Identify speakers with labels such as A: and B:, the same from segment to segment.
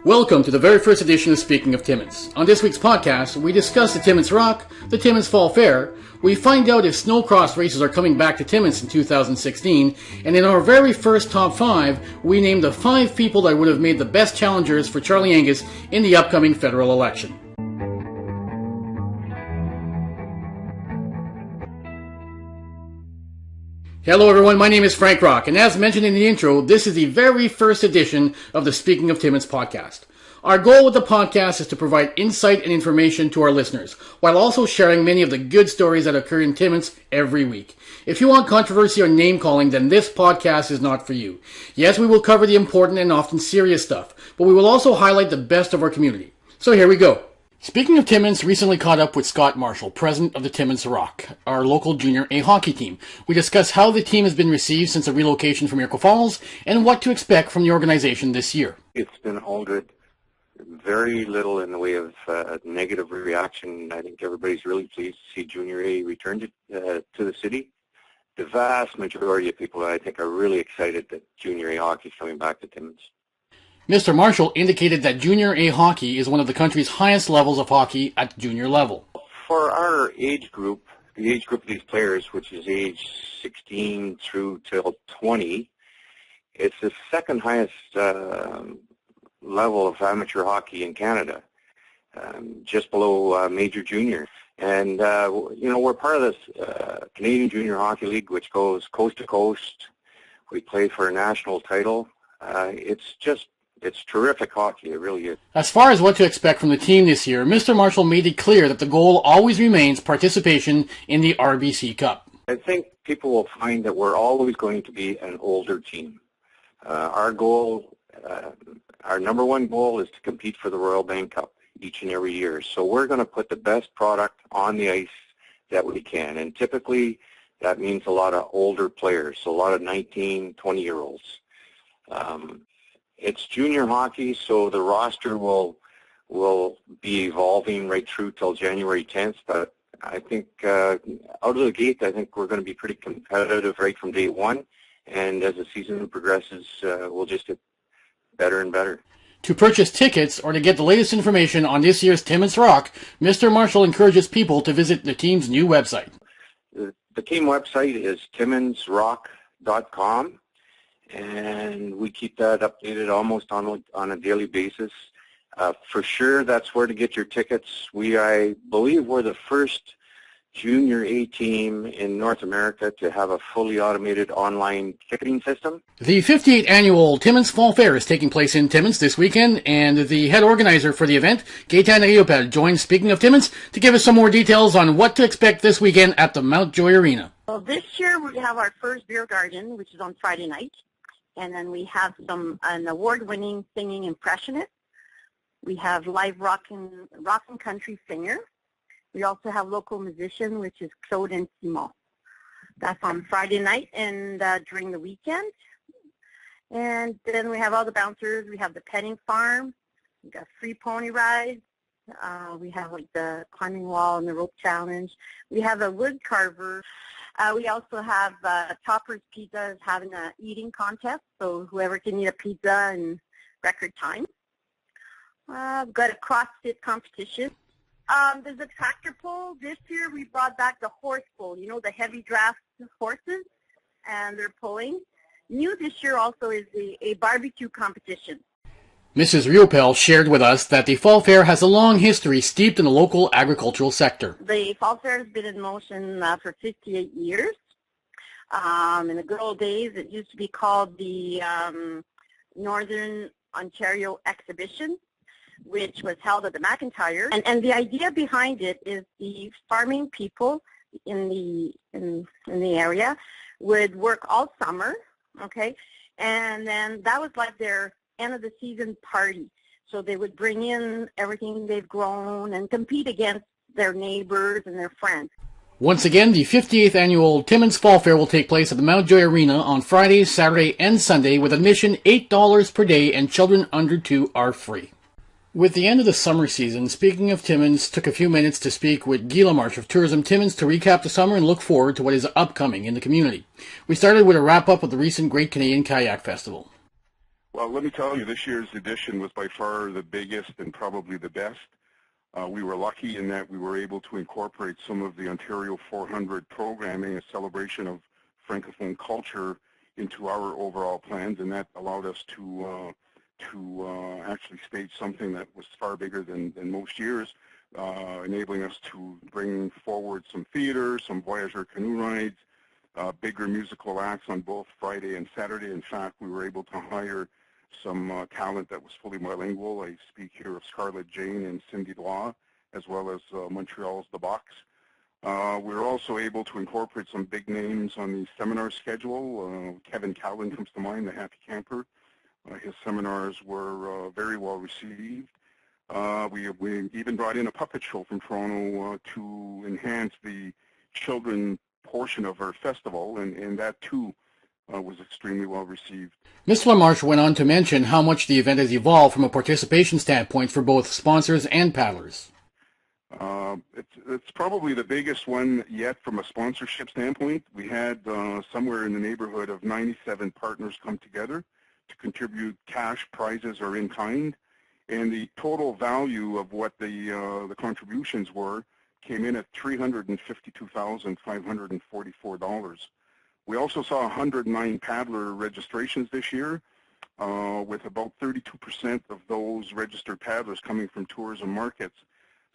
A: Welcome to the very first edition of Speaking of Timmins. On this week's podcast, we discuss the Timmins Rock, the Timmins Fall Fair, we find out if snowcross races are coming back to Timmins in 2016, and in our very first top 5, we name the 5 people that would have made the best challengers for Charlie Angus in the upcoming federal election. Hello everyone, my name is Frank Rock, and as mentioned in the intro, this is the very first edition of the Speaking of Timmins podcast. Our goal with the podcast is to provide insight and information to our listeners, while also sharing many of the good stories that occur in Timmins every week. If you want controversy or name-calling, then this podcast is not for you. Yes, we will cover the important and often serious stuff, but we will also highlight the best of our community. So here we go. Speaking of Timmins, recently caught up with Scott Marshall, president of the Timmins Rock, our local junior A hockey team. We discuss how the team has been received since the relocation from Riopel Falls and what to expect from the organization this year.
B: It's been all good. Very little in the way of negative reaction. I think everybody's really pleased to see Junior A return to the city. The vast majority of people, I think, are really excited that Junior A hockey is coming back to Timmins.
A: Mr. Marshall indicated that Junior A hockey is one of the country's highest levels of hockey at the junior level.
B: For our age group, the age group of these players, which is age 16 through till 20, it's the second highest level of amateur hockey in Canada, just below major junior. And, we're part of this Canadian Junior Hockey League, which goes coast to coast. We play for a national title. It's terrific hockey, it really is.
A: As far as what to expect from the team this year, Mr. Marshall made it clear that the goal always remains participation in the RBC Cup.
B: I think people will find that we're always going to be an older team. Our number one goal is to compete for the Royal Bank Cup each and every year. So we're going to put the best product on the ice that we can. And typically that means a lot of older players, so a lot of 19, 20-year-olds. It's junior hockey, so the roster will be evolving right through till January 10th. But I think out of the gate, I think we're going to be pretty competitive right from day one. And as the season progresses, we'll just get better and better.
A: To purchase tickets or to get the latest information on this year's Timmins Rock, Mr. Marshall encourages people to visit the team's new website.
B: The team website is timminsrock.com. And we keep that updated almost on a daily basis. For sure, that's where to get your tickets. I believe we're the first Junior A team in North America to have a fully automated online ticketing system.
A: The 58th annual Timmins Fall Fair is taking place in Timmins this weekend, and the head organizer for the event, Gaetanne Riopel, joins Speaking of Timmins to give us some more details on what to expect this weekend at the Mountjoy Arena.
C: Well, this year we have our first beer garden, which is on Friday night. And then we have an award-winning singing impressionist. We have live rock and country singer. We also have local musician, which is Claude and Simon. That's on Friday night and during the weekend. And then we have all the bouncers. We have the petting farm. We got free pony rides. We have like the climbing wall and the rope challenge. We have a wood carver. We also have Topper's Pizza is having an eating contest, so whoever can eat a pizza in record time. We've got a CrossFit competition. There's a tractor pull. This year we brought back the horse pull, the heavy draft horses, and they're pulling. New this year also is a barbecue competition.
A: Mrs. Riopel shared with us that the Fall Fair has a long history steeped in the local agricultural sector.
C: The Fall Fair has been in motion for 58 years. In the good old days, it used to be called the Northern Ontario Exhibition, which was held at the McIntyre. And the idea behind it is the farming people in the area would work all summer, okay? And then that was like their end of the season party. So they would bring in everything they've grown and compete against their neighbors and their friends.
A: Once again, the 58th annual Timmins Fall Fair will take place at the Mountjoy Arena on Friday, Saturday, and Sunday with admission $8 per day and children under 2 are free. With the end of the summer season, Speaking of Timmins took a few minutes to speak with Guy Lamarche of Tourism Timmins to recap the summer and look forward to what is upcoming in the community. We started with a wrap-up of the recent Great Canadian Kayak Festival.
D: Well, let me tell you, this year's edition was by far the biggest and probably the best. We were lucky in that we were able to incorporate some of the Ontario 400 programming, a celebration of Francophone culture, into our overall plans, and that allowed us to actually stage something that was far bigger than most years, enabling us to bring forward some theater, some voyageur canoe rides, bigger musical acts on both Friday and Saturday. In fact, we were able to hire some talent that was fully bilingual. I speak here of Scarlett Jane and Cindy Law, as well as Montreal's The Box. We were also able to incorporate some big names on the seminar schedule. Kevin Calvin comes to mind, the Happy Camper. His seminars were very well received. We even brought in a puppet show from Toronto to enhance the children portion of our festival, and that too was extremely well received.
A: Mr. Lamarche went on to mention how much the event has evolved from a participation standpoint for both sponsors and paddlers.
D: It's probably the biggest one yet from a sponsorship standpoint. We had somewhere in the neighborhood of 97 partners come together to contribute cash, prizes, or in kind, and the total value of what the contributions were came in at $352,544. We also saw 109 paddler registrations this year, with about 32% of those registered paddlers coming from tourism markets.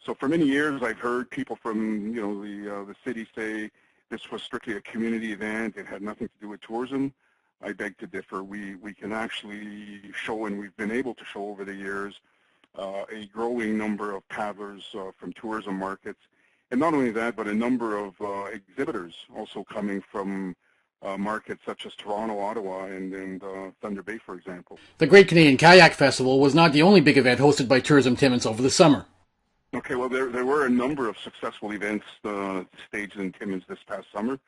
D: So for many years, I've heard people from the city say this was strictly a community event. It had nothing to do with tourism. I beg to differ. We can actually show, and we've been able to show over the years, a growing number of paddlers from tourism markets. And not only that, but a number of exhibitors also coming from markets such as Toronto, Ottawa, and Thunder Bay, for example.
A: The Great Canadian Kayak Festival was not the only big event hosted by Tourism Timmins over the summer.
D: Okay, well, there were a number of successful events staged in Timmins this past summer.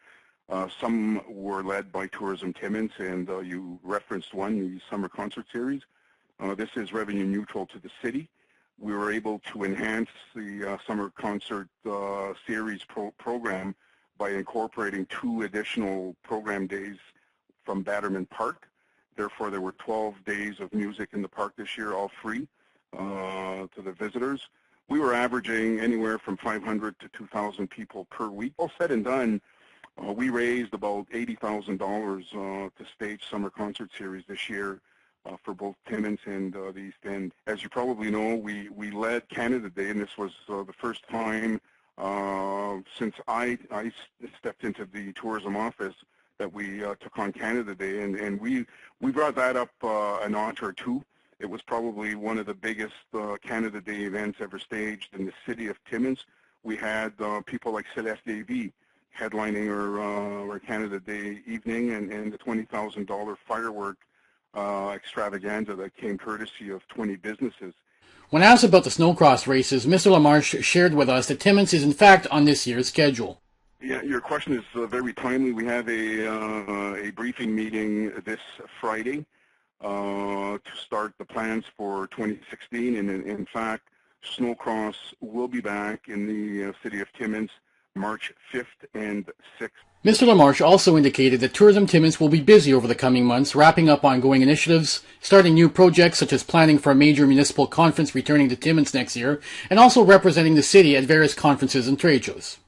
D: Some were led by Tourism Timmins, and you referenced one, the Summer Concert Series. This is revenue neutral to the city. We were able to enhance the Summer Concert Series program by incorporating 2 additional program days from Batterman Park. Therefore, there were 12 days of music in the park this year, all free to the visitors. We were averaging anywhere from 500 to 2,000 people per week. All said and done, we raised about $80,000 to stage Summer Concert Series this year for both Timmins and the East End. As you probably know, we led Canada Day, and this was the first time since I stepped into the tourism office that we took on Canada Day, and we brought that up a notch or two. It was probably one of the biggest Canada Day events ever staged in the city of Timmins. We had people like Celeste Davy headlining our Canada Day evening, and the $20,000 firework extravaganza that came courtesy of 20 businesses.
A: When asked about the snowcross races, Mr. Lamarche shared with us that Timmins is in fact on this year's schedule.
D: Yeah, your question is very timely. We have a briefing meeting this Friday to start the plans for 2016, and in fact, snowcross will be back in the city of Timmins March 5th and 6th.
A: Mr. Lamarche also indicated that Tourism Timmins will be busy over the coming months, wrapping up ongoing initiatives, starting new projects such as planning for a major municipal conference returning to Timmins next year, and also representing the city at various conferences and trade shows.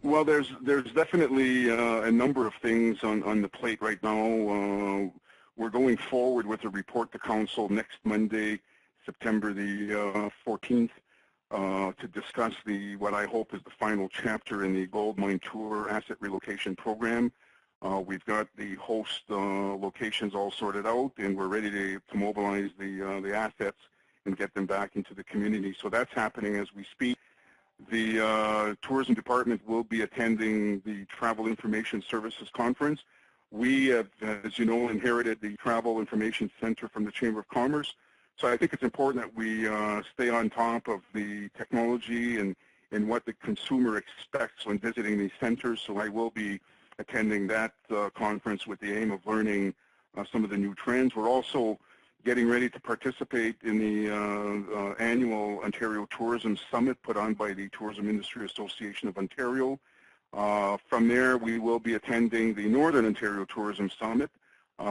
D: Well, there's definitely a number of things on the plate right now. We're going forward with a report to Council next Monday, September the 14th, to discuss what I hope is the final chapter in the Gold Mine Tour Asset Relocation Program. We've got the host locations all sorted out, and we're ready to mobilize the assets and get them back into the community. So that's happening as we speak. The Tourism Department will be attending the Travel Information Services Conference. We have, as you know, inherited the Travel Information Center from the Chamber of Commerce. So I think it's important that we stay on top of the technology and what the consumer expects when visiting these centers. So I will be attending that conference with the aim of learning some of the new trends. We're also getting ready to participate in the annual Ontario Tourism Summit put on by the Tourism Industry Association of Ontario. From there, we will be attending the Northern Ontario Tourism Summit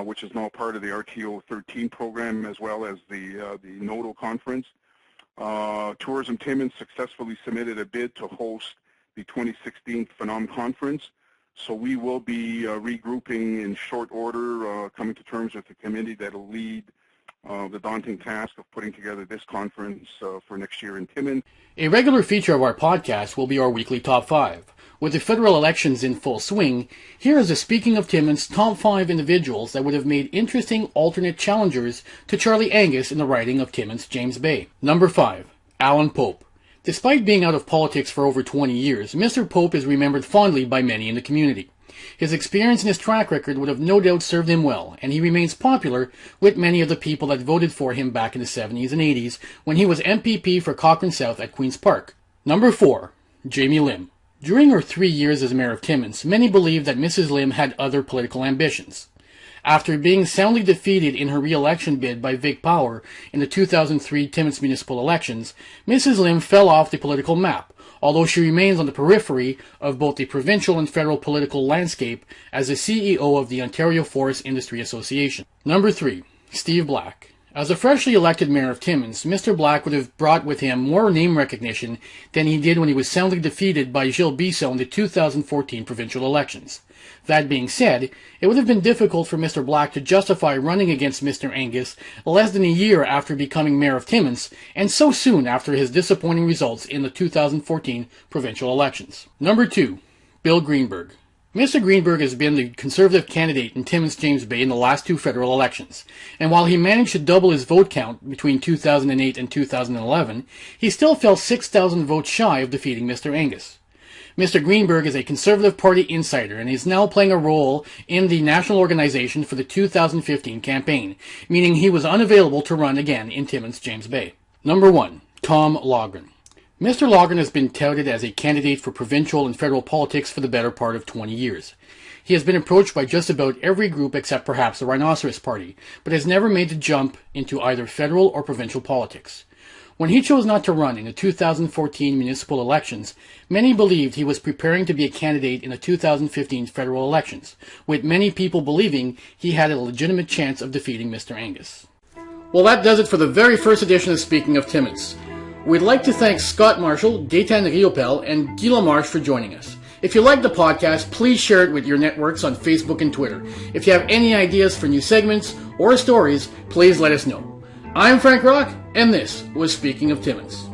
D: which is now part of the RTO 13 program, as well as the NODO conference. Tourism Timmins successfully submitted a bid to host the 2016 Phenom Conference. So we will be regrouping in short order, coming to terms with the committee that will lead the daunting task of putting together this conference for next year in Timmins.
A: A regular feature of our podcast will be our weekly Top 5. With the federal elections in full swing, here is the Speaking of Timmins top 5 individuals that would have made interesting alternate challengers to Charlie Angus in the riding of Timmins James Bay. Number 5. Alan Pope. Despite being out of politics for over 20 years, Mr. Pope is remembered fondly by many in the community. His experience and his track record would have no doubt served him well, and he remains popular with many of the people that voted for him back in the 70s and 80s when he was MPP for Cochrane South at Queen's Park. Number 4. Jamie Lim. During her 3 years as mayor of Timmins, many believed that Mrs. Lim had other political ambitions. After being soundly defeated in her re-election bid by Vic Power in the 2003 Timmins municipal elections, Mrs. Lim fell off the political map, although she remains on the periphery of both the provincial and federal political landscape as the CEO of the Ontario Forest Industry Association. Number 3. Steve Black. As a freshly elected mayor of Timmins, Mr. Black would have brought with him more name recognition than he did when he was soundly defeated by Gilles Bissot in the 2014 provincial elections. That being said, it would have been difficult for Mr. Black to justify running against Mr. Angus less than a year after becoming mayor of Timmins, and so soon after his disappointing results in the 2014 provincial elections. Number 2. Bill Greenberg. Mr. Greenberg has been the Conservative candidate in Timmins James Bay in the last 2 federal elections, and while he managed to double his vote count between 2008 and 2011, he still fell 6,000 votes shy of defeating Mr. Angus. Mr. Greenberg is a Conservative Party insider and is now playing a role in the national organization for the 2015 campaign, meaning he was unavailable to run again in Timmins James Bay. Number 1. Tom Logren. Mr. Logren has been touted as a candidate for provincial and federal politics for the better part of 20 years. He has been approached by just about every group except perhaps the Rhinoceros Party, but has never made the jump into either federal or provincial politics. When he chose not to run in the 2014 municipal elections, many believed he was preparing to be a candidate in the 2015 federal elections, with many people believing he had a legitimate chance of defeating Mr. Angus. Well, that does it for the very first edition of Speaking of Timmins. We'd like to thank Scott Marshall, Gaetanne Riopel, and Guy Lamarche for joining us. If you like the podcast, please share it with your networks on Facebook and Twitter. If you have any ideas for new segments or stories, please let us know. I'm Frank Rock, and this was Speaking of Timmins.